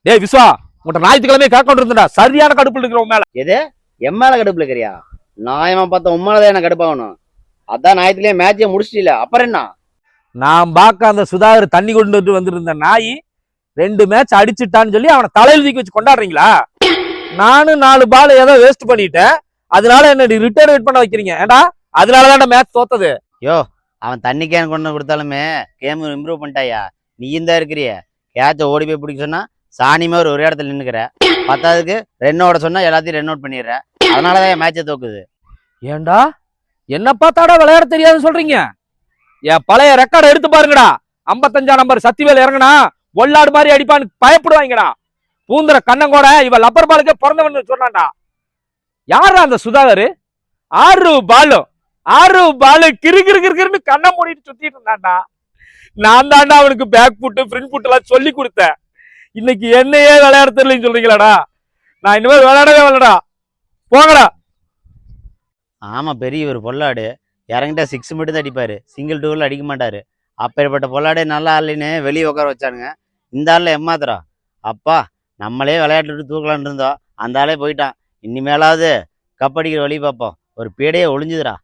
டேய் விஸ்வா, உன்கிட்ட ஞாயிற்றுக்கிழமை கேட்க இருந்தா சரியான கடுப்புல இருக்கிற உன் மேல. எது எம்மால கடுப்புல இருக்கிறியா? நாயமா பார்த்தா உம்மாலதான் என்ன கடுப்பாகணும். அதான் ஞாயிற்றுலயே மேட்சை முடிச்சிட்டீல, அப்புறம் என்ன? நான் பார்க்க அந்த சுதாகர் தண்ணி கொண்டு வந்திருந்த நாய் 2 மேட்ச் அடிச்சுட்டான்னு சொல்லி அவனை தலையில் தூக்கி வச்சு கொண்டாடுறீங்களா? நானும் 4 பால் ஏதோ வேஸ்ட் பண்ணிட்டேன், அதனால என்ன ரிட்டர்ன் பண்ண வைக்கிறீங்க? ஏண்டா அதனாலதான் மேட்ச் தோத்தது. யோ, அவன் தண்ணி கேன் கொண்டு கொடுத்தாலுமே கேம் இம்ப்ரூவ் பண்ணிட்டாயா? நீ தான் இருக்கிறிய கேட்ச ஓடி போய் பிடிக்க சொன்னா சாணி மாதிரி ஒரு இடத்துல நின்னுக்கிற. பத்தாவதுக்கு ரன்னோட சொன்னா எல்லாத்தையும் ரன் அவுட் பண்ணிடுற. அதனாலதான் மேட்சை தோக்குது. ஏண்டா என்ன பார்த்தாடா விளையாட தெரியாதுன்னு சொல்றீங்க? என் பழைய ரெக்கார்டை எடுத்து பாருங்கடா. 55ஆம் நம்பர் சத்திவேல் இறங்குனா ஒல்லாடு மாதிரி அடிப்பான்னு பயப்படுவாங்கடா. பூந்துற கண்ணங்கோட இவ லப்பர் பாலுக்கே பிறந்தவன் சொன்னான்டா. யாரா அந்த சுதாகர்? 6 பாலு கிரு கிரு கிருன்னு கண்ணை மூடிட்டு சுத்திட்டு இருந்தான்டா. நான் தாண்டா அவனுக்கு பேக் புட்டு ஃப்ரண்ட் புட்டு எல்லாம் சொல்லி கொடுத்தேன். இன்னைக்கு என்னையே விளையாட தெரியலன்னு சொல்றீங்களாடா? நான் இனிமேல் விளையாடவே வரலடா, போங்கடா. ஆமா, பெரிய ஒரு பொல்லாடு. இறங்கிட்டா 6 மட்டும் தான் அடிப்பாரு, சிங்கிள் டூவில் அடிக்க மாட்டாரு. அப்பேற்பட்ட பொல்லாடே நல்லா ஆடலின்னு வெளியே உட்கார வச்சானுங்க. இந்த ஆள்ல எம்மாத்திரா அப்பா, நம்மளே விளையாட்டு தூக்கலான்னு இருந்தோம், அந்த ஆளே போயிட்டான். இனிமேலாவது கப்படிக்கிற வழி பார்ப்போம். ஒரு பேடையே ஒளிஞ்சுதுடா.